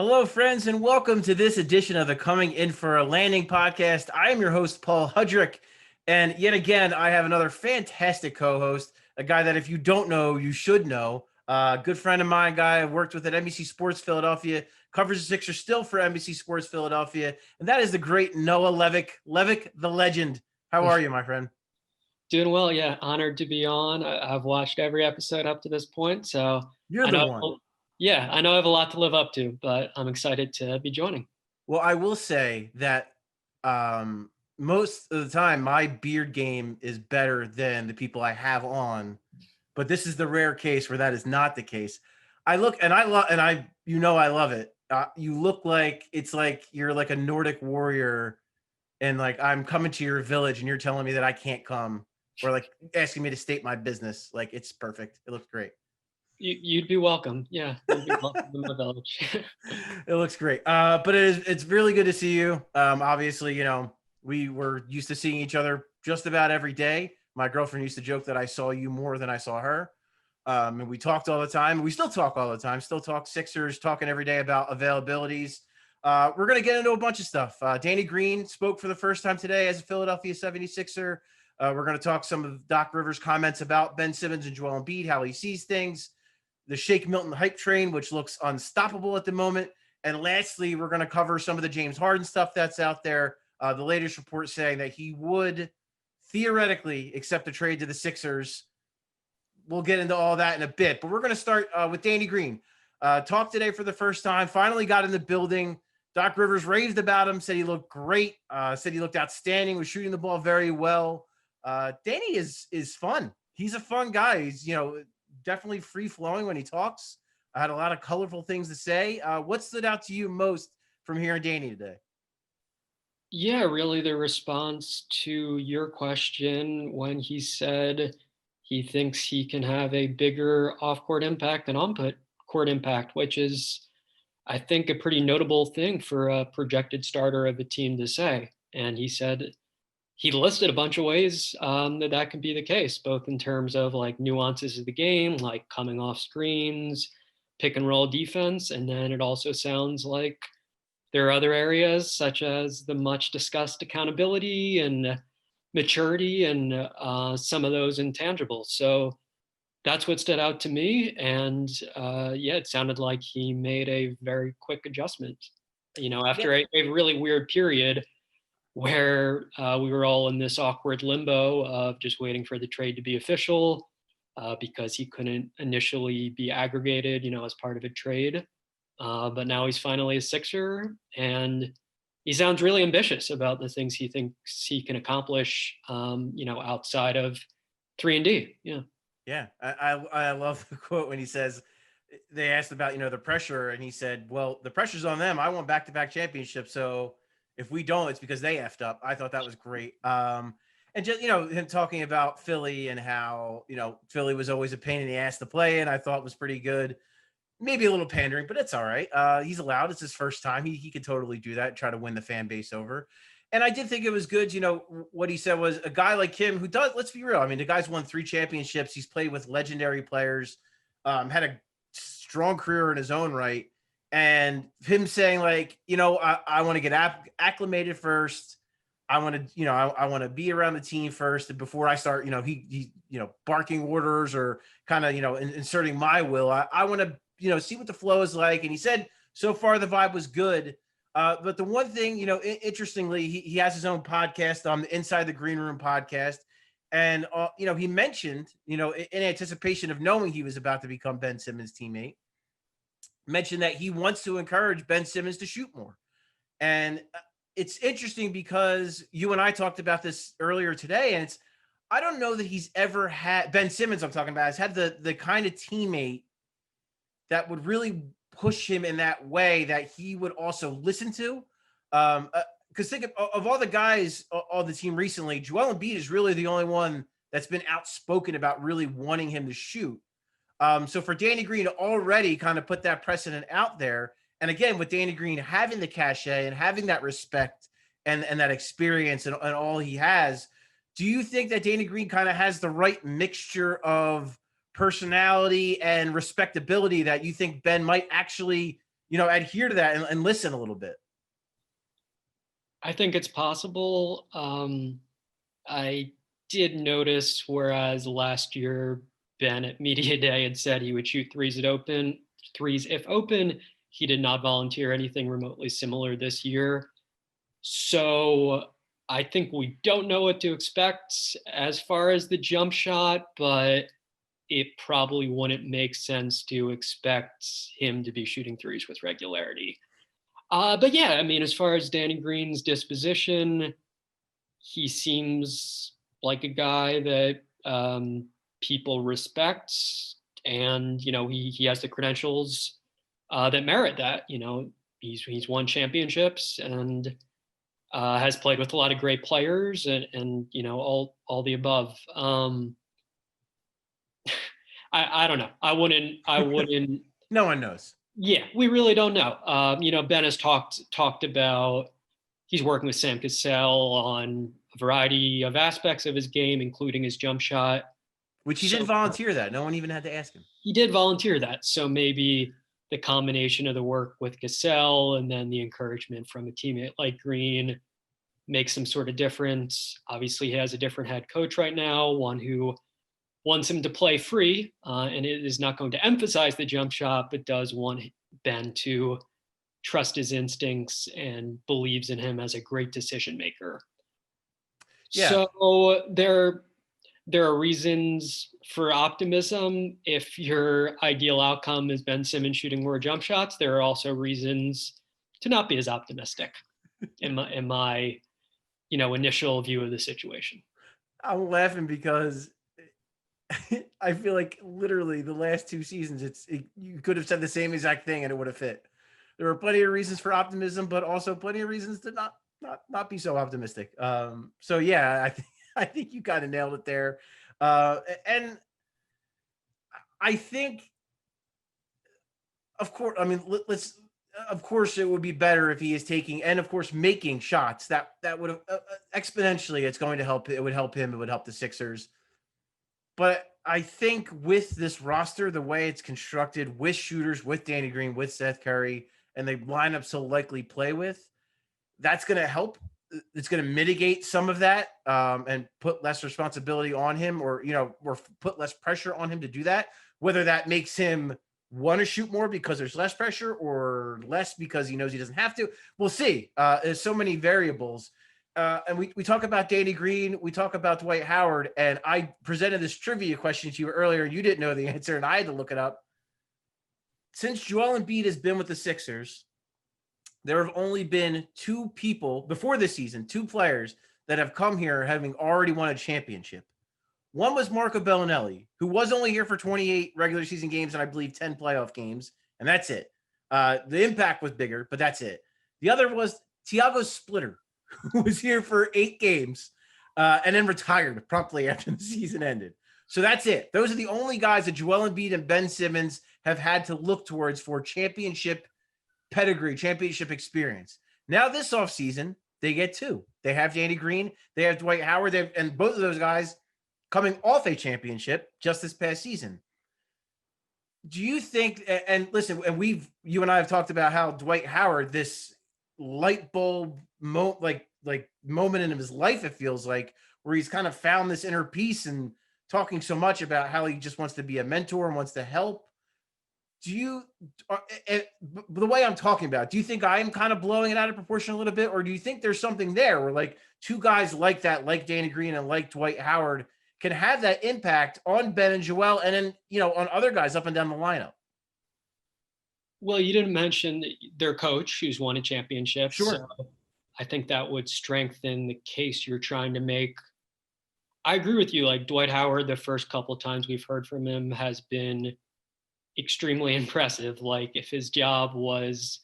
Hello, friends, and welcome to this edition of the Coming In for a Landing podcast. I am your host, Paul Hudrick, and yet again, I have another fantastic co-host, a guy that if you don't know, you should know. Good friend of mine, guy I worked with at NBC Sports Philadelphia, covers the Sixers still for NBC Sports Philadelphia, and that is the great Noah Levick. Levick, the legend. How are you, my friend? Doing well, yeah. Honored to be on. I've watched every episode up to this point, so You're I the know, one. I know I have a lot to live up to, but I'm excited to be joining. Well, I will say that most of the time, my beard game is better than the people I have on. But this is the rare case where that is not the case. I look and I love and I I love it. You look like it's like you're like a Nordic warrior, and like I'm coming to your village, and you're telling me that I can't come, or like asking me to state my business. Like it's perfect. It looks great. You'd be welcome. Yeah, you'd be welcome in my village. It looks great. But it's really good to see you. Obviously, we were used to seeing each other just about every day. My girlfriend used to joke that I saw you more than I saw her. And we talked all the time. We still talk all the time, still talk Sixers, talking every day about availabilities. We're going to get into a bunch of stuff. Danny Green spoke for the first time today as a Philadelphia 76er. We're going to talk some of Doc Rivers' comments about Ben Simmons and Joel Embiid, how he sees things, the Shake Milton hype train, which looks unstoppable at the moment. And lastly, we're going to cover some of the James Harden stuff that's out there. The latest report saying that he would theoretically accept a trade to the Sixers. We'll get into all that in a bit, but we're going to start with Danny Green. Talked today for the first time, finally got in the building. Doc Rivers raved about him, said he looked great, said he looked outstanding, was shooting the ball very well. Danny is fun. He's a fun guy. He's, definitely free flowing when he talks. I had a lot of colorful things to say. What stood out to you most from hearing Danny today? Yeah, really the response to your question when he said he thinks he can have a bigger off-court impact than on-court impact, which is, I think, a pretty notable thing for a projected starter of a team to say. And he said he listed a bunch of ways that can be the case, both in terms of like nuances of the game, like coming off screens, pick and roll defense. And then it also sounds like there are other areas such as the much discussed accountability and maturity and some of those intangibles. So that's what stood out to me. And it sounded like he made a very quick adjustment, after a really weird period where we were all in this awkward limbo of just waiting for the trade to be official because he couldn't initially be aggregated, as part of a trade. But now he's finally a Sixer, and he sounds really ambitious about the things he thinks he can accomplish, outside of 3-and-D. Yeah. Yeah, I love the quote when he says, they asked about, the pressure, and he said, well, the pressure's on them. I want back-to-back championships, so if we don't, it's because they effed up. I thought that was great. And just, him talking about Philly and how, Philly was always a pain in the ass to play, and I thought was pretty good. Maybe a little pandering, but it's all right. He's allowed. It's his first time. He could totally do that, try to win the fan base over. And I did think it was good. What he said was a guy like him who does, let's be real. I mean, the guy's won 3 championships. He's played with legendary players, had a strong career in his own right. And him saying like, I want to get acclimated first. I want to, I want to be around the team first before I start, he barking orders or kind of, inserting my will. I want to, see what the flow is like. And he said, so far the vibe was good. But the one thing, interestingly, he has his own podcast on the Inside the Green Room podcast. And, he mentioned, in anticipation of knowing he was about to become Ben Simmons' teammate, mentioned that he wants to encourage Ben Simmons to shoot more. And it's interesting because you and I talked about this earlier today. And I don't know that he's ever had, Ben Simmons I'm talking about, has had the kind of teammate that would really push him in that way that he would also listen to. Because think of all the guys on the team recently, Joel Embiid is really the only one that's been outspoken about really wanting him to shoot. So for Danny Green to already kind of put that precedent out there, and again, with Danny Green having the cachet and having that respect and that experience and all he has, do you think that Danny Green kind of has the right mixture of personality and respectability that you think Ben might actually adhere to that and listen a little bit? I think it's possible. I did notice, whereas last year Ben at media day had said he would shoot threes if open. He did not volunteer anything remotely similar this year. So I think we don't know what to expect as far as the jump shot, but it probably wouldn't make sense to expect him to be shooting threes with regularity. But yeah, I mean, as far as Danny Green's disposition, he seems like a guy that people respect, and he has the credentials that merit that. He's won championships and has played with a lot of great players, and all the above. I don't know. I wouldn't. No one knows. Yeah, we really don't know. Ben has talked about he's working with Sam Cassell on a variety of aspects of his game, including his jump shot. Which he did volunteer that. No one even had to ask him. He did volunteer that. So maybe the combination of the work with Cassell and then the encouragement from a teammate like Green makes some sort of difference. Obviously, he has a different head coach right now, one who wants him to play free, and it is not going to emphasize the jump shot, but does want Ben to trust his instincts and believes in him as a great decision maker. Yeah. So there are reasons for optimism. If your ideal outcome is Ben Simmons shooting more jump shots, there are also reasons to not be as optimistic in my initial view of the situation. I'm laughing because I feel like literally the last two seasons, you could have said the same exact thing and it would have fit. There were plenty of reasons for optimism, but also plenty of reasons to not be so optimistic. So yeah, I think you kind of nailed it there. And I think, of course, I mean, of course it would be better if he is taking, and of course, making shots that would have exponentially, it's going to help. It would help him. It would help the Sixers. But I think with this roster, the way it's constructed, with shooters, with Danny Green, with Seth Curry, and the lineup so likely play with, that's going to help. It's going to mitigate some of that and put less responsibility on him, or put less pressure on him to do that. Whether that makes him want to shoot more because there's less pressure, or less because he knows he doesn't have to, we'll see. There's so many variables. And we talk about Danny Green, we talk about Dwight Howard, and I presented this trivia question to you earlier. You didn't know the answer, and I had to look it up. Since Joel Embiid has been with the Sixers, there have only been two people before this season, two players that have come here having already won a championship. One was Marco Bellinelli, who was only here for 28 regular season games and I believe 10 playoff games, and that's it. The impact was bigger, but that's it. The other was Thiago Splitter, who was here for 8 games and then retired promptly after the season ended. So that's it. Those are the only guys that Joel Embiid and Ben Simmons have had to look towards for championship pedigree, championship experience. Now this offseason, they get 2. They have Danny Green, they have Dwight Howard, and both of those guys coming off a championship just this past season. Do you think, and listen, and you and I have talked about how Dwight Howard, this light bulb moment in his life, it feels like, where he's kind of found this inner peace and talking so much about how he just wants to be a mentor and wants to help. Do you, the way I'm talking about, do you think I'm kind of blowing it out of proportion a little bit, or do you think there's something there where like two guys like that, like Danny Green and like Dwight Howard, can have that impact on Ben and Joel, and then on other guys up and down the lineup? Well, you didn't mention their coach, who's won a championship. Sure. So I think that would strengthen the case you're trying to make. I agree with you. Like Dwight Howard, the first couple of times we've heard from him has been extremely impressive. Like if his job was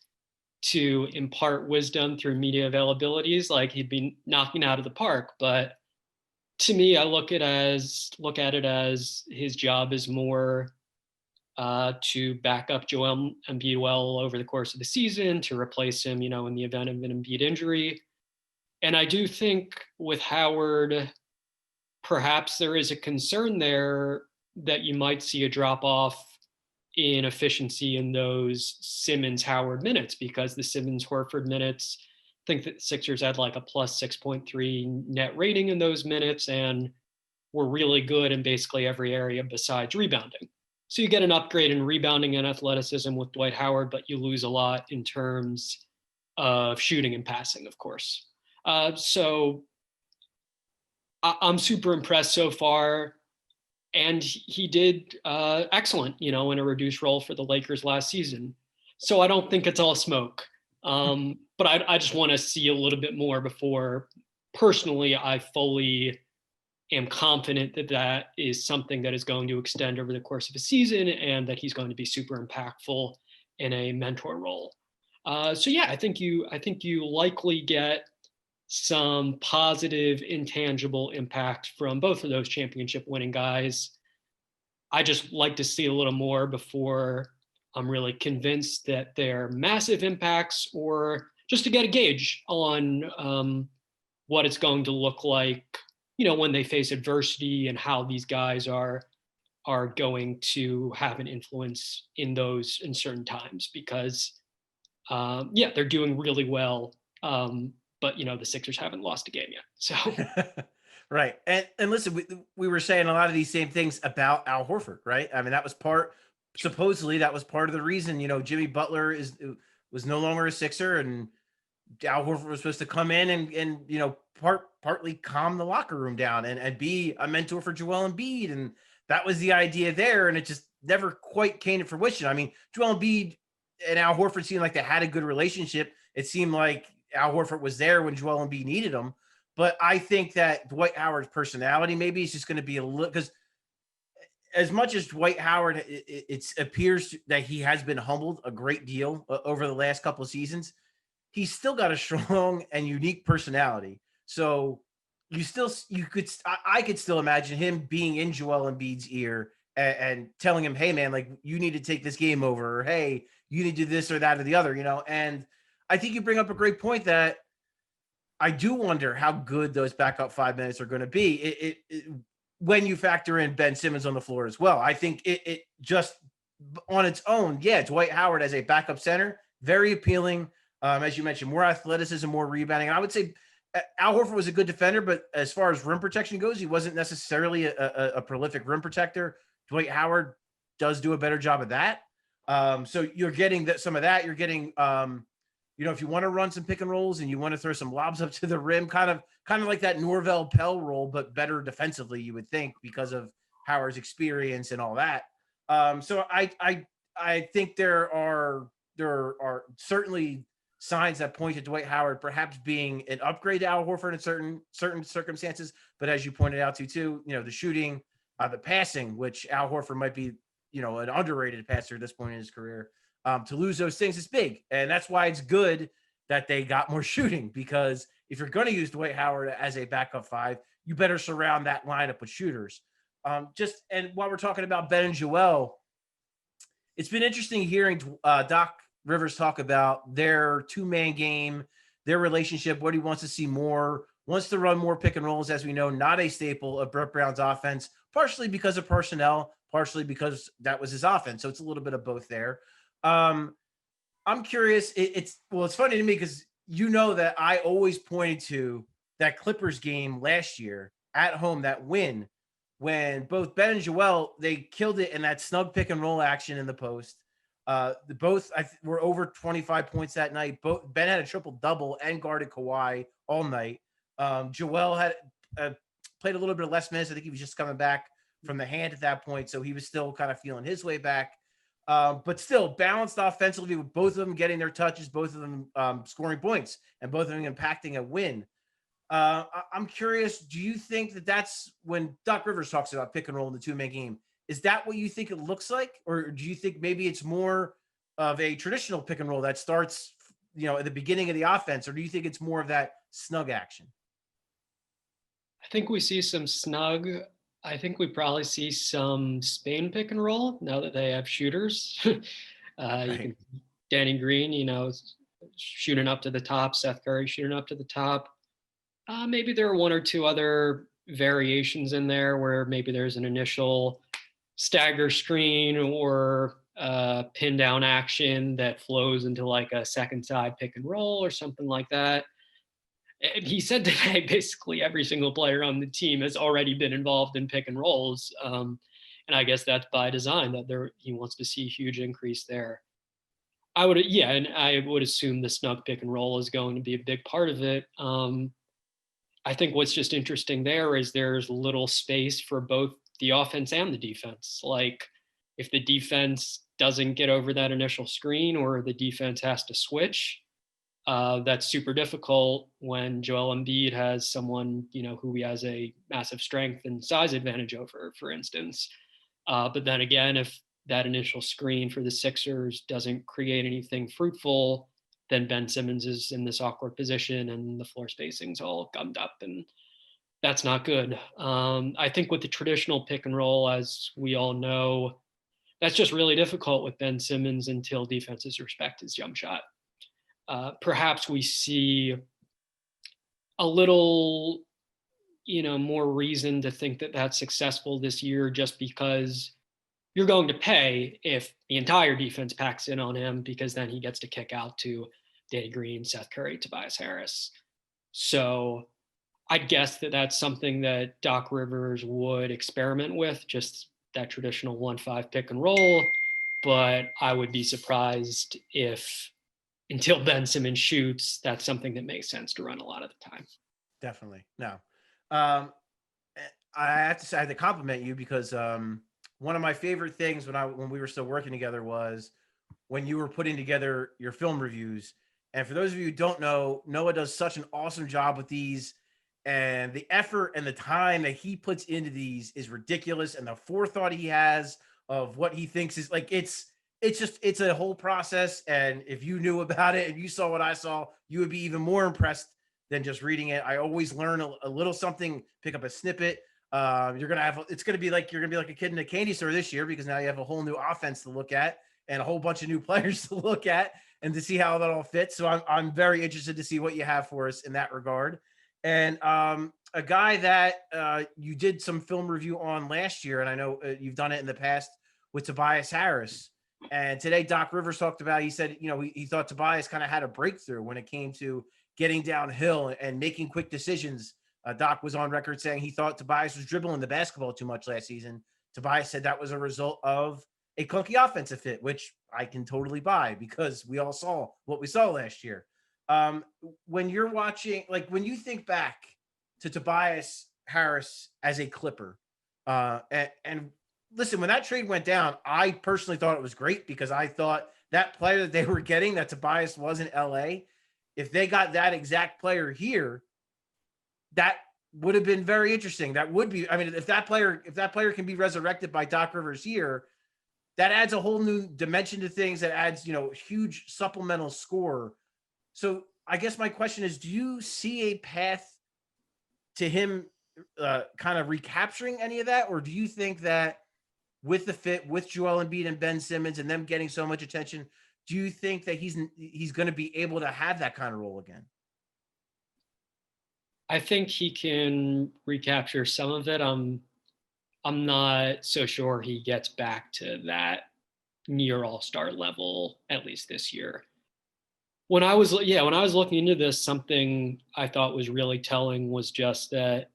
to impart wisdom through media availabilities, like he'd be knocking out of the park. But to me, I look at it as his job is more to back up Joel Embiid well over the course of the season, to replace him, in the event of an Embiid injury. And I do think with Howard, perhaps there is a concern there that you might see a drop off in efficiency in those Simmons-Howard minutes, because the Simmons-Horford minutes, I think that Sixers had like a plus 6.3 net rating in those minutes and were really good in basically every area besides rebounding. So you get an upgrade in rebounding and athleticism with Dwight Howard, but you lose a lot in terms of shooting and passing, of course. So I'm super impressed so far. And he did excellent, in a reduced role for the Lakers last season. So I don't think it's all smoke. But I just want to see a little bit more before, personally, I fully am confident that that is something that is going to extend over the course of a season and that he's going to be super impactful in a mentor role. So yeah, I think you likely get some positive intangible impact from both of those championship winning guys. I just like to see a little more before I'm really convinced that they're massive impacts, or just to get a gauge on what it's going to look like, when they face adversity, and how these guys are going to have an influence in certain times, because they're doing really well. But the Sixers haven't lost a game yet. So right. And listen, we were saying a lot of these same things about Al Horford, right? I mean, supposedly that was part of the reason, Jimmy Butler was no longer a Sixer, and Al Horford was supposed to come in and partly calm the locker room down and be a mentor for Joel Embiid. And that was the idea there. And it just never quite came to fruition. I mean, Joel Embiid and Al Horford seemed like they had a good relationship. It seemed like Al Horford was there when Joel Embiid needed him. But I think that Dwight Howard's personality maybe is just going to be a little, because as much as Dwight Howard, it appears that he has been humbled a great deal over the last couple of seasons, he's still got a strong and unique personality. So I could still imagine him being in Joel Embiid's ear and telling him, hey man, like, you need to take this game over, or hey, you need to do this or that or the other, and I think you bring up a great point that I do wonder how good those backup 5 minutes are going to be. When you factor in Ben Simmons on the floor as well. I think it just on its own, yeah, Dwight Howard as a backup center, very appealing. As you mentioned, more athleticism, more rebounding. And I would say Al Horford was a good defender, but as far as rim protection goes, he wasn't necessarily a prolific rim protector. Dwight Howard does do a better job of that. So you're getting some of that. You're getting, if you want to run some pick and rolls and you want to throw some lobs up to the rim, kind of like that Norvell Pell role, but better defensively, you would think, because of Howard's experience and all that. So I think there are certainly signs that point to Dwight Howard perhaps being an upgrade to Al Horford in certain circumstances. But as you pointed out too, the shooting, the passing, which Al Horford might be, an underrated passer at this point in his career. To lose those things is big. And that's why it's good that they got more shooting, because if you're going to use Dwight Howard as a backup 5, you better surround that lineup with shooters. And while we're talking about Ben and Joel, it's been interesting hearing Doc Rivers talk about their 2-man game, their relationship, what he wants to see more, wants to run more pick and rolls, as we know, not a staple of Brett Brown's offense, partially because of personnel, partially because that was his offense. So it's a little bit of both there. I'm curious. It's funny to me because that I always pointed to that Clippers game last year at home, that win, when both Ben and Joel, they killed it in that snug pick and roll action in the post. Both were over 25 points that night. Ben had a triple double and guarded Kawhi all night. Joel had played a little bit of less minutes. I think he was just coming back from the hand at that point, so he was still kind of feeling his way back. But still balanced offensively, with both of them getting their touches, both of them scoring points, and both of them impacting a win. I'm curious, do you think that that's when Doc Rivers talks about pick and roll in the 2-man game? Is that what you think it looks like? Or do you think maybe it's more of a traditional pick and roll that starts, at the beginning of the offense? Or do you think it's more of that snug action? I think we see some snug. I think we probably see some Spain pick and roll now that they have shooters. Right. You can Danny Green, shooting up to the top, Seth Curry shooting up to the top. Maybe there are one or two other variations in there where maybe there's an initial stagger screen or pin down action that flows into like a second side pick and roll or something like that. And he said today basically every single player on the team has already been involved in pick and rolls. And I guess that's by design that he wants to see a huge increase there. And I would assume the snug pick and roll is going to be a big part of it. I think what's just interesting there is there's little space for both the offense and the defense. Like if the defense doesn't get over that initial screen or the defense has to switch, that's super difficult when Joel Embiid has someone, who he has a massive strength and size advantage over, for instance. But then again, if that initial screen for the Sixers doesn't create anything fruitful, then Ben Simmons is in this awkward position and the floor spacing's all gummed up, and that's not good. I think with the traditional pick and roll, as we all know, that's just really difficult with Ben Simmons until defenses respect his jump shot. Perhaps we see a little, more reason to think that that's successful this year just because you're going to pay if the entire defense packs in on him, because then he gets to kick out to Danny Green, Seth Curry, Tobias Harris. So I'd guess that that's something that Doc Rivers would experiment with, just that traditional 1-5 pick and roll. But I would be surprised if until Ben Simmons shoots, that's something that makes sense to run a lot of the time. Definitely. No. I have to say, I had to compliment you because one of my favorite things when we were still working together was when you were putting together your film reviews. And for those of you who don't know, Noah does such an awesome job with these, and the effort and the time that he puts into these is ridiculous. And the forethought he has of what he thinks is like, it's a whole process. And if you knew about it and you saw what I saw, you would be even more impressed than just reading it. I always learn a little something, pick up a snippet. You're gonna be like a kid in a candy store this year, because now you have a whole new offense to look at and a whole bunch of new players to look at and to see how that all fits. So I'm very interested to see what you have for us in that regard. And a guy that you did some film review on last year, and I know you've done it in the past with Tobias Harris. And today Doc Rivers talked about, he said, he thought Tobias kind of had a breakthrough when it came to getting downhill and making quick decisions. Doc was on record saying he thought Tobias was dribbling the basketball too much last season. Tobias said that was a result of a clunky offensive fit, which I can totally buy because we all saw what we saw last year. When you're watching, like when you think back to Tobias Harris as a Clipper, and listen, when that trade went down, I personally thought it was great because I thought that player that they were getting, that Tobias was in LA, if they got that exact player here, that would have been very interesting. That would be, I mean, if that player can be resurrected by Doc Rivers here, that adds a whole new dimension to things. That adds, huge supplemental score. So I guess my question is, do you see a path to him kind of recapturing any of that? Or do you think that with the fit with Joel Embiid and Ben Simmons and them getting so much attention, do you think that he's going to be able to have that kind of role again? I think he can recapture some of it. I'm not so sure he gets back to that near all-star level, at least this year. When I was looking into this, something I thought was really telling was just that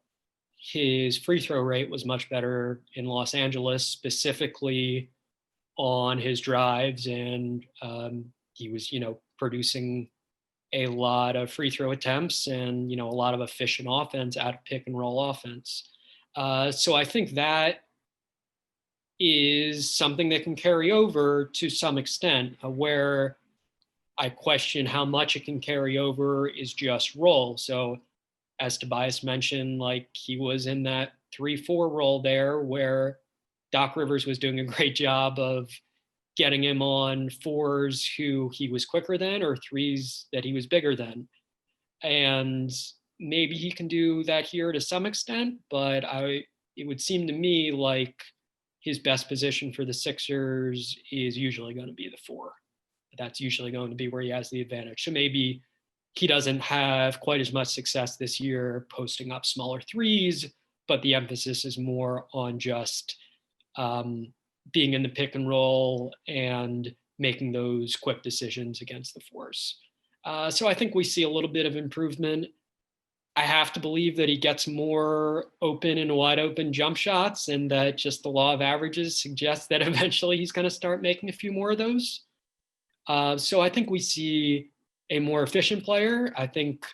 his free throw rate was much better in Los Angeles, specifically on his drives, and he was, producing a lot of free throw attempts and, a lot of efficient offense out of pick and roll offense. So I think that is something that can carry over to some extent. Where I question how much it can carry over is just role. So as Tobias mentioned, like he was in that 3-4 role there where Doc Rivers was doing a great job of getting him on fours who he was quicker than or threes that he was bigger than. And maybe he can do that here to some extent, but it would seem to me like his best position for the Sixers is usually going to be the 4. That's usually going to be where he has the advantage. So maybe he doesn't have quite as much success this year posting up smaller threes, but the emphasis is more on just being in the pick and roll and making those quick decisions against the force. So I think we see a little bit of improvement. I have to believe that he gets more open and wide open jump shots, and that just the law of averages suggests that eventually he's going to start making a few more of those. So I think we see a more efficient player. I think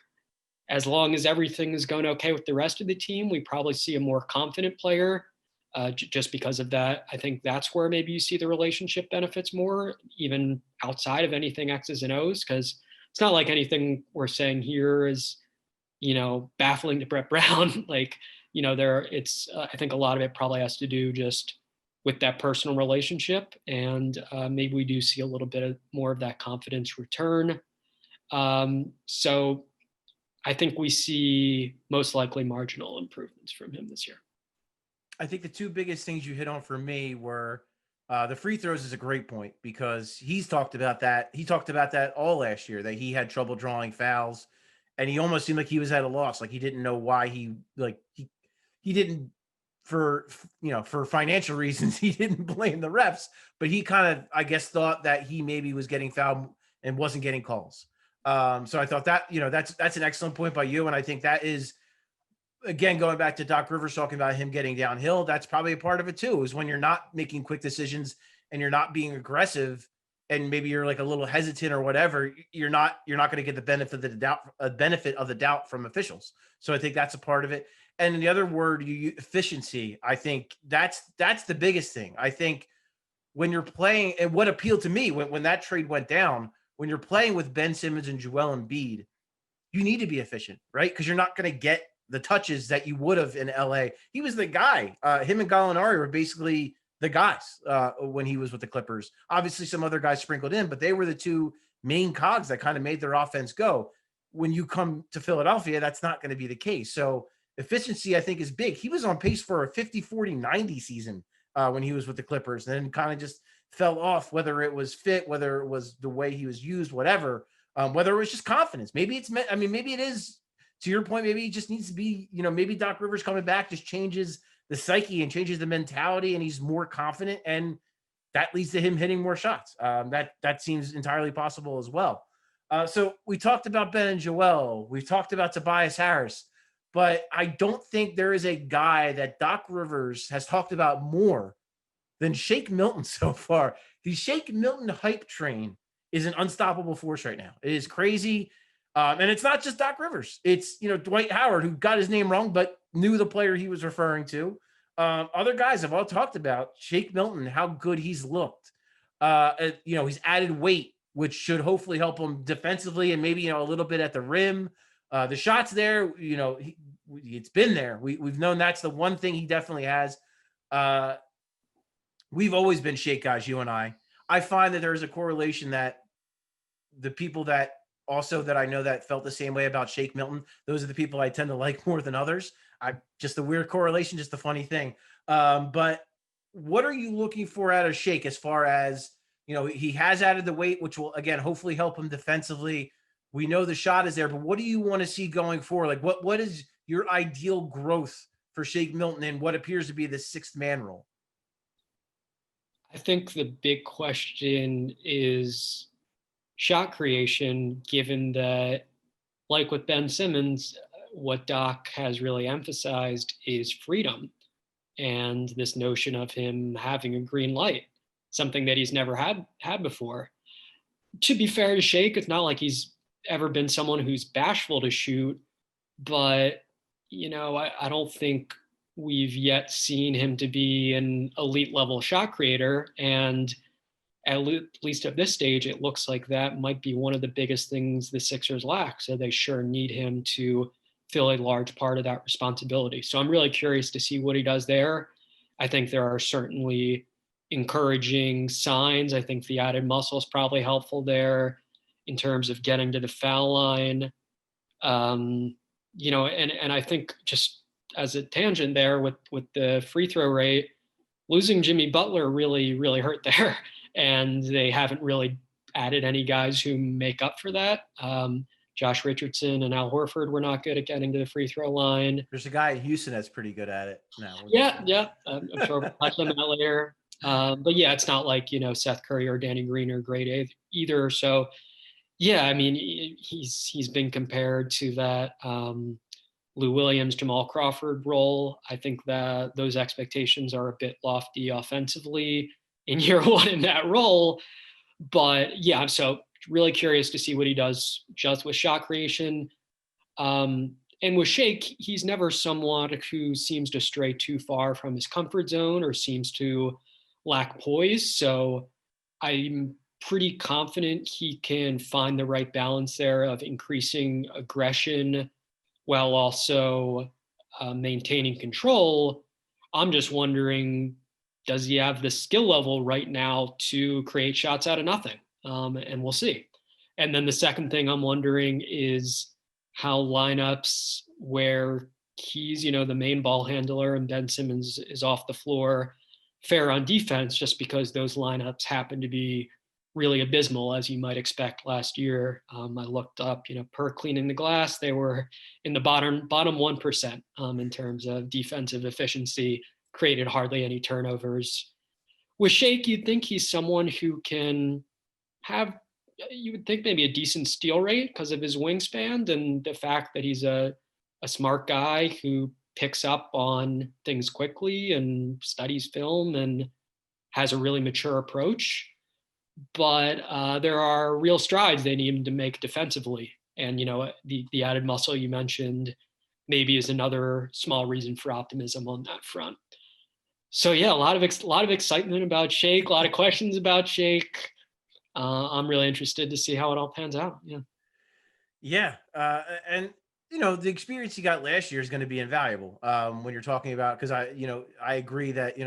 as long as everything is going okay with the rest of the team, we probably see a more confident player. Just because of that, I think that's where maybe you see the relationship benefits more, even outside of anything X's and O's, because it's not like anything we're saying here is, baffling to Brett Brown. Like, I think a lot of it probably has to do just with that personal relationship. And maybe we do see a little bit more of that confidence return. So I think we see most likely marginal improvements from him this year. I think the two biggest things you hit on for me were the free throws is a great point because he's talked about that. He talked about that all last year, that he had trouble drawing fouls and he almost seemed like he was at a loss. Like he didn't know why he didn't, for financial reasons, he didn't blame the refs, but he kind of, I guess, thought that he maybe was getting fouled and wasn't getting calls. So I thought that, that's an excellent point by you. And I think that is, again, going back to Doc Rivers talking about him getting downhill, that's probably a part of it too, is when you're not making quick decisions and you're not being aggressive and maybe you're like a little hesitant or whatever, you're not going to get the benefit of the doubt from officials. So I think that's a part of it. And the other word, efficiency, I think that's the biggest thing. I think when you're playing, and what appealed to me when that trade went down, when you're playing with Ben Simmons and Joel Embiid, you need to be efficient, right? Because you're not going to get the touches that you would have in LA. He was the guy. Him and Gallinari were basically the guys when he was with the Clippers. Obviously, some other guys sprinkled in, but they were the two main cogs that kind of made their offense go. When you come to Philadelphia, that's not going to be the case. So efficiency, I think, is big. He was on pace for a 50-40-90 season when he was with the Clippers, and then kind of just fell off, whether it was fit, whether it was the way he was used, whatever, whether it was just confidence. Maybe maybe it is, to your point, maybe he just needs to be, maybe Doc Rivers coming back just changes the psyche and changes the mentality, and he's more confident, and that leads to him hitting more shots. That seems entirely possible as well. So we talked about Ben and Joel. We've talked about Tobias Harris, but I don't think there is a guy that Doc Rivers has talked about more than Shake Milton so far. The Shake Milton hype train is an unstoppable force right now. It is crazy. And it's not just Doc Rivers. It's, Dwight Howard, who got his name wrong, but knew the player he was referring to. Other guys have all talked about Shake Milton, how good he's looked. He's added weight, which should hopefully help him defensively and maybe, a little bit at the rim. The shots there, it's been there. We've known that's the one thing he definitely has. We've always been Shake guys, you and I. I find that there's a correlation that the people that I know that felt the same way about Shake Milton, those are the people I tend to like more than others. Just a weird correlation, just a funny thing. But what are you looking for out of Shake as far as, he has added the weight, which will, again, hopefully help him defensively. We know the shot is there, but what do you want to see going forward? Like what is your ideal growth for Shake Milton in what appears to be the sixth man role? I think the big question is shot creation, given that, like with Ben Simmons, what Doc has really emphasized is freedom and this notion of him having a green light, something that he's never had before. To be fair to Shake, it's not like he's ever been someone who's bashful to shoot, but I don't think we've yet seen him to be an elite level shot creator, and at least at this stage, it looks like that might be one of the biggest things the Sixers lack. So they sure need him to fill a large part of that responsibility. So I'm really curious to see what he does there. I think there are certainly encouraging signs. I think the added muscle is probably helpful there in terms of getting to the foul line. And I think, just as a tangent there with the free throw rate, losing Jimmy Butler really, really hurt there. And they haven't really added any guys who make up for that. Josh Richardson and Al Horford were not good at getting to the free throw line. There's a guy in Houston that's pretty good at it now. Yeah. I'm sure we'll touch on that later. But yeah, it's not like, Seth Curry or Danny Green are great either. So yeah, I mean, he's been compared to that Lou Williams, Jamal Crawford role. I think that those expectations are a bit lofty offensively in year one in that role. But yeah, I'm so really curious to see what he does just with shot creation. And with Shake, he's never someone who seems to stray too far from his comfort zone or seems to lack poise. So I'm pretty confident he can find the right balance there of increasing aggression while also maintaining control. I'm just wondering, does he have the skill level right now to create shots out of nothing? And we'll see. And then the second thing I'm wondering is how lineups where he's, the main ball handler and Ben Simmons is off the floor fare on defense, just because those lineups happen to be really abysmal, as you might expect last year. I looked up, per cleaning the glass, they were in the bottom 1% in terms of defensive efficiency, created hardly any turnovers. With Shake, you'd think he's someone who can have, you would think maybe a decent steal rate because of his wingspan and the fact that he's a smart guy who picks up on things quickly and studies film and has a really mature approach. But there are real strides they need him to make defensively. And, the added muscle you mentioned maybe is another small reason for optimism on that front. So yeah, a lot of excitement about Shake, a lot of questions about Shake. I'm really interested to see how it all pans out. Yeah. Yeah, and the experience he got last year is going to be invaluable when you're talking about, because I agree that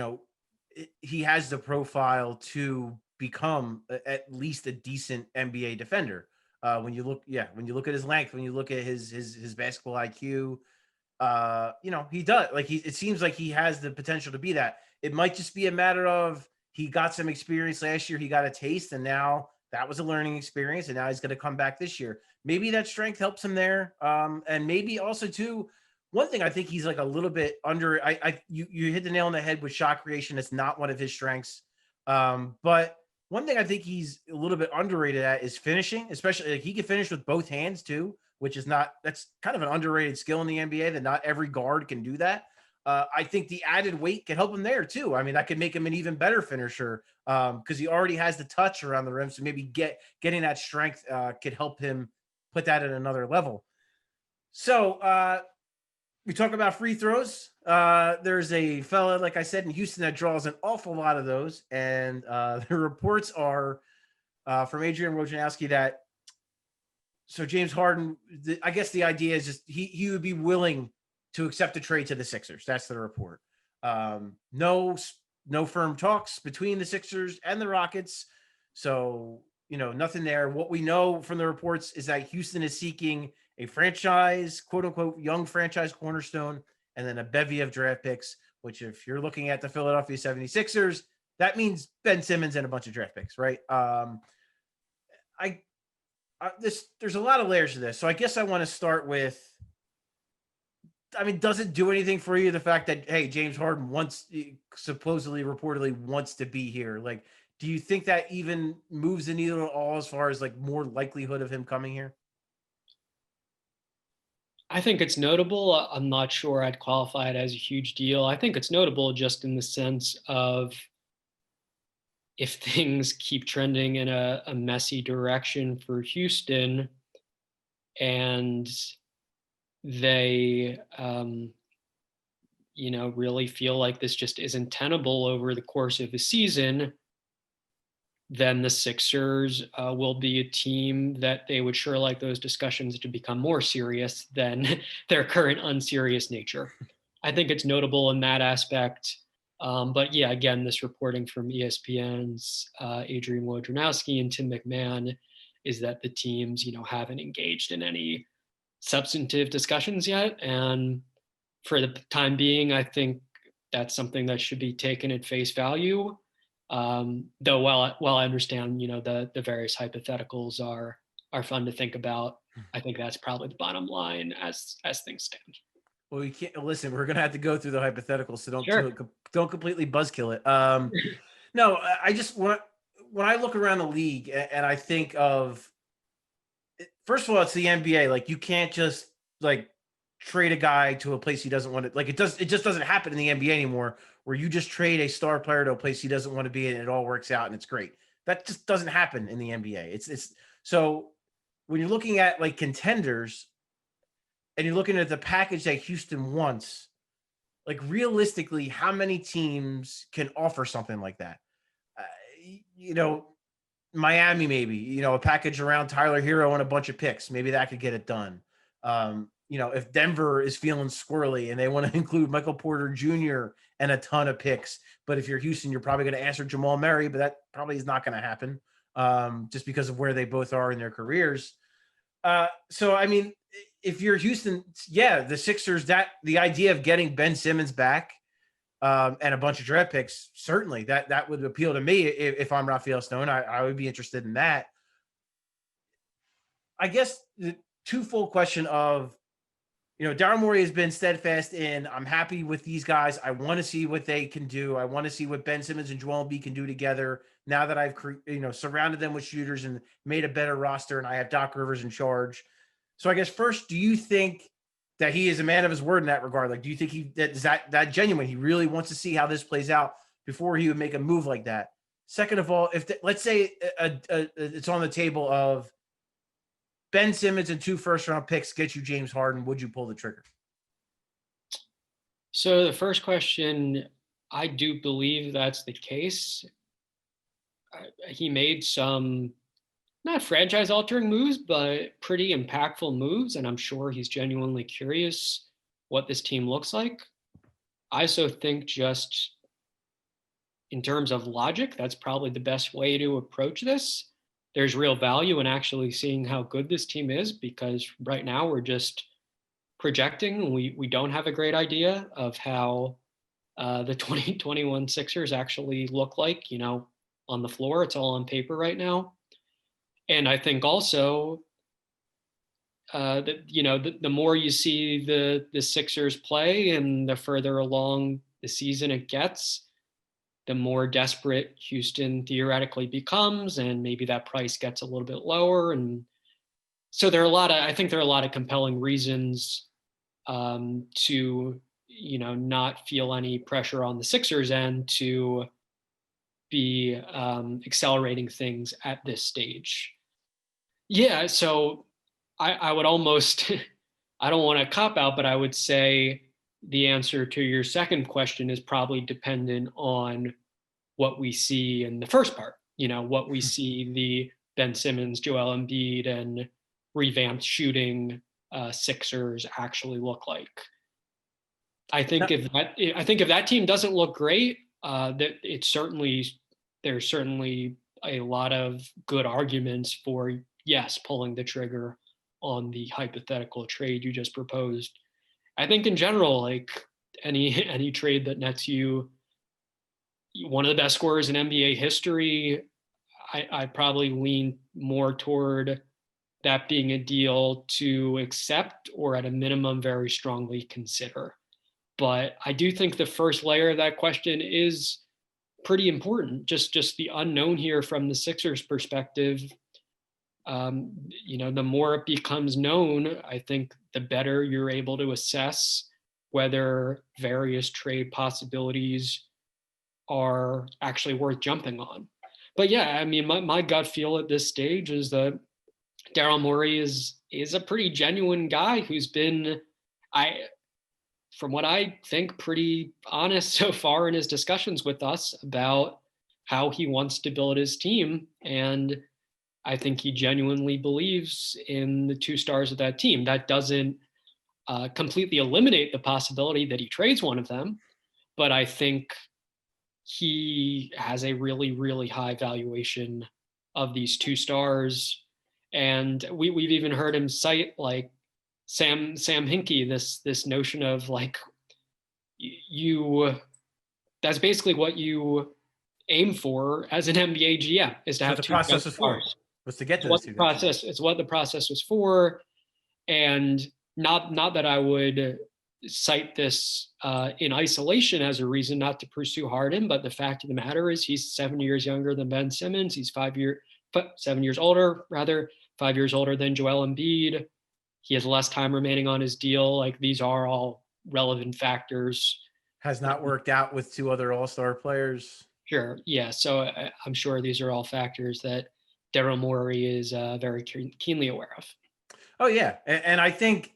he has the profile to become at least a decent NBA defender. When you look at his length, when you look at his basketball IQ, he does, it seems like he has the potential to be that. It might just be a matter of he got some experience last year, he got a taste, and now that was a learning experience, and now he's going to come back this year. Maybe that strength helps him there, and maybe also too. One thing I think he's like a little bit under. You hit the nail on the head with shot creation. It's not one of his strengths, but one thing I think he's a little bit underrated at is finishing. Especially, he can finish with both hands too, which is that's kind of an underrated skill in the NBA that not every guard can do that. I think the added weight can help him there too. I mean, that could make him an even better finisher because he already has the touch around the rim. So maybe getting that strength could help him put that at another level. So we talk about free throws. There's a fella, like I said, in Houston that draws an awful lot of those. And the reports are from Adrian Wojnarowski that so James Harden, I guess the idea is just he would be willing to accept a trade to the Sixers. That's the report. No firm talks between the Sixers and the Rockets. So, nothing there. What we know from the reports is that Houston is seeking a franchise, quote unquote, young franchise cornerstone, and then a bevy of draft picks, which if you're looking at the Philadelphia 76ers, that means Ben Simmons and a bunch of draft picks, right? There's a lot of layers to this. So I guess I want to start with, does it do anything for you, the fact that, hey, James Harden supposedly reportedly wants to be here? Like, do you think that even moves the needle at all as far as like more likelihood of him coming here? I think it's notable. I'm not sure I'd qualify it as a huge deal. I think it's notable just in the sense of if things keep trending in a messy direction for Houston and they, really feel like this just isn't tenable over the course of the season, then the Sixers will be a team that they would sure like those discussions to become more serious than their current unserious nature. I think it's notable in that aspect. But yeah, again, this reporting from ESPN's Adrian Wojnarowski and Tim McMahon is that the teams, haven't engaged in any substantive discussions yet. And for the time being, I think that's something that should be taken at face value. Though while I understand, the various hypotheticals are fun to think about, I think that's probably the bottom line as things stand. Well, you can't listen. We're gonna have to go through the hypotheticals, so Sure. don't completely buzzkill it. No, I just when I look around the league and I think of, first of all, it's the NBA. Like you can't just like trade a guy to a place he doesn't want to. Like it just doesn't happen in the NBA anymore, where you just trade a star player to a place he doesn't want to be and it all works out and it's great. That just doesn't happen in the NBA. It's so when you're looking at like contenders and you're looking at the package that Houston wants, like realistically, how many teams can offer something like that? Uh, you know, Miami, maybe, a package around Tyler Hero and a bunch of picks. Maybe that could get it done. If Denver is feeling squirrely and they want to include Michael Porter Jr. and a ton of picks, but if you're Houston, you're probably going to answer Jamal Murray, but that probably is not going to happen just because of where they both are in their careers. So, I mean, if you're Houston, yeah, the Sixers, the idea of getting Ben Simmons back and a bunch of draft picks, certainly that would appeal to me if I'm Raphael Stone. I would be interested in that. I guess the twofold question of, Daryl Morey has been steadfast in, I'm happy with these guys. I want to see what they can do. I want to see what Ben Simmons and Joel Embiid can do together now that I've surrounded them with shooters and made a better roster and I have Doc Rivers in charge. So I guess first, do you think that he is a man of his word in that regard? Like, do you think that genuine? He really wants to see how this plays out before he would make a move like that. Second of all, if let's say it's on the table of Ben Simmons and 2 first-round picks get you James Harden, would you pull the trigger? So the first question, I do believe that's the case. He made some not franchise-altering moves, but pretty impactful moves, and I'm sure he's genuinely curious what this team looks like. I also think just in terms of logic, that's probably the best way to approach this. There's real value in actually seeing how good this team is, because right now we're just projecting. We don't have a great idea of how the 2021 Sixers actually look like, on the floor. It's all on paper right now. And I think also that, the more you see the Sixers play and the further along the season it gets, the more desperate Houston theoretically becomes, and maybe that price gets a little bit lower. And so I think there are a lot of compelling reasons to, not feel any pressure on the Sixers end to be accelerating things at this stage. Yeah, so I would almost, I don't want to cop out, but I would say the answer to your second question is probably dependent on what we see in the first part, what we see the Ben Simmons, Joel Embiid, and revamped shooting Sixers actually look like. I think if that team doesn't look great, there's certainly a lot of good arguments for yes, pulling the trigger on the hypothetical trade you just proposed. I think in general, like any trade that nets you one of the best scorers in NBA history, I probably lean more toward that being a deal to accept, or at a minimum, very strongly consider. But I do think the first layer of that question is pretty important. Just the unknown here from the Sixers' perspective. The more it becomes known, I think the better you're able to assess whether various trade possibilities are actually worth jumping on. But yeah, I mean, my gut feel at this stage is that Daryl Morey is a pretty genuine guy who's been, from what I think, pretty honest so far in his discussions with us about how he wants to build his team. And I think he genuinely believes in the 2 stars of that team. That doesn't completely eliminate the possibility that he trades one of them, but I think he has a really, really high valuation of these 2 stars. And we've even heard him cite like Sam Hinkie, this notion of like that's basically what you aim for as an NBA GM, is to have the 2 process is for. Was to get to the process. It's what the process was for. And not that I would cite this in isolation as a reason not to pursue Harden, but the fact of the matter is he's 7 years younger than Ben Simmons. He's 7 years older, rather, 5 years older than Joel Embiid. He has less time remaining on his deal. Like, these are all relevant factors. Has not worked out with 2 other all-star players. Sure. Yeah. So I'm sure these are all factors that Daryl Morey is very keenly aware of. Oh yeah. And I think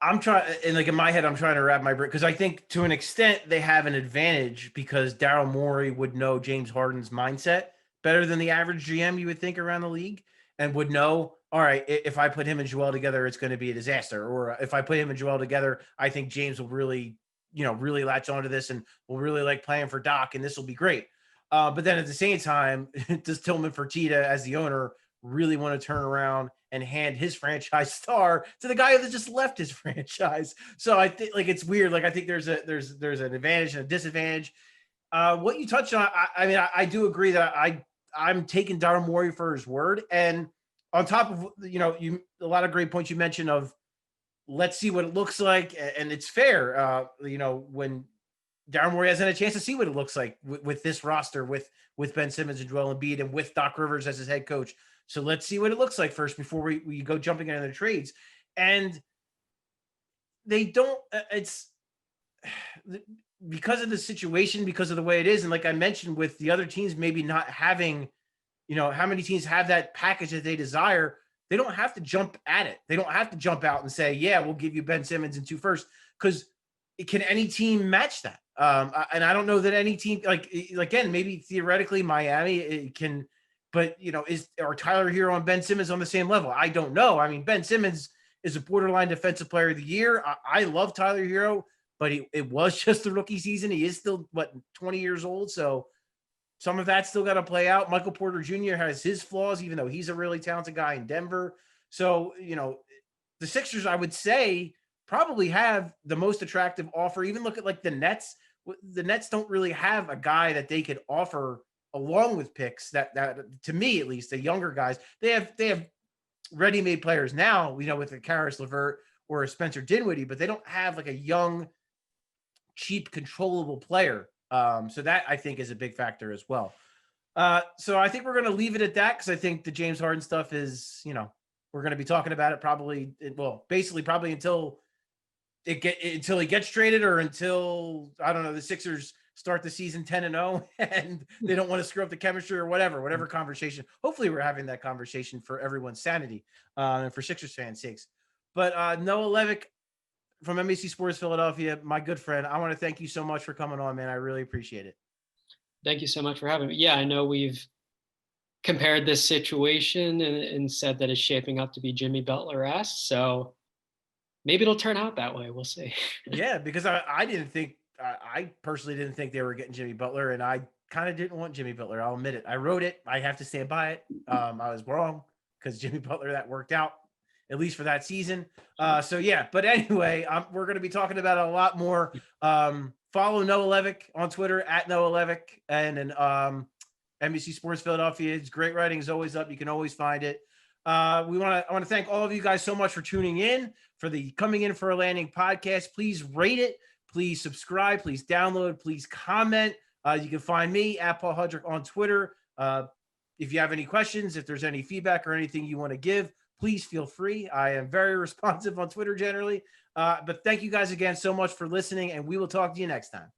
I'm trying, and like in my head, I'm trying to wrap my brain, because I think to an extent they have an advantage because Daryl Morey would know James Harden's mindset better than the average GM you would think around the league, and would know, all right, if I put him and Joel together, it's going to be a disaster. Or if I put him and Joel together, I think James will really, really latch onto this and will really like playing for Doc, and this will be great. But then at the same time, does Tillman Fertitta as the owner really want to turn around and hand his franchise star to the guy that just left his franchise? So I think like it's weird. Like I think there's an advantage and a disadvantage. What you touched on, I mean, I do agree that I'm taking Daryl Morey for his word. And on top of a lot of great points you mentioned of let's see what it looks like, and it's fair. When Daryl Morey hasn't had a chance to see what it looks like with this roster, with Ben Simmons and Joel Embiid, and with Doc Rivers as his head coach. So let's see what it looks like first before we go jumping into the trades. And they don't, it's because of the situation, because of the way it is. And like I mentioned with the other teams, maybe not having, how many teams have that package that they desire. They don't have to jump at it. They don't have to jump out and say, yeah, we'll give you Ben Simmons and 2 firsts, because can any team match that? And I don't know that any team, like again, maybe theoretically Miami it can, but are Tyler Hero and Ben Simmons on the same level? I don't know. I mean, Ben Simmons is a borderline defensive player of the year. I love Tyler Hero, but it was just the rookie season. He is still 20 years old. So some of that's still got to play out. Michael Porter Jr. has his flaws, even though he's a really talented guy in Denver. So, the Sixers, I would say, probably have the most attractive offer. Even look at like the Nets. The Nets don't really have a guy that they could offer along with picks that to me, at least, the younger guys. They have ready-made players now, with a Karis LeVert or a Spencer Dinwiddie, but they don't have like a young, cheap, controllable player. So that I think is a big factor as well. So I think we're going to leave it at that, because I think the James Harden stuff is, we're going to be talking about it basically until he gets traded, or until, I don't know, the Sixers start the season 10-0 and they don't want to screw up the chemistry or whatever conversation. Hopefully we're having that conversation for everyone's sanity and for Sixers fans' sakes. But Noah Levick from NBC Sports Philadelphia, my good friend, I want to thank you so much for coming on, man. I really appreciate it. Thank you so much for having me. Yeah, I know we've compared this situation and said that it's shaping up to be Jimmy Butler-esque. So maybe it'll turn out that way. We'll see. Yeah, because I personally didn't think they were getting Jimmy Butler, and I kind of didn't want Jimmy Butler. I'll admit it. I wrote it. I have to stand by it. I was wrong, because Jimmy Butler, that worked out, at least for that season. So yeah, but anyway, we're going to be talking about it a lot more. Follow Noah Levick on Twitter at Noah Levick, and then NBC Sports Philadelphia. It's great writing is always up. You can always find it. I want to thank all of you guys so much for tuning in for the Coming In for a Landing podcast. Please rate it. Please subscribe. Please download. Please comment. You can find me at Paul Hudrick on Twitter. If you have any questions, if there's any feedback or anything you want to give, please feel free. I am very responsive on Twitter generally. But thank you guys again so much for listening, and we will talk to you next time.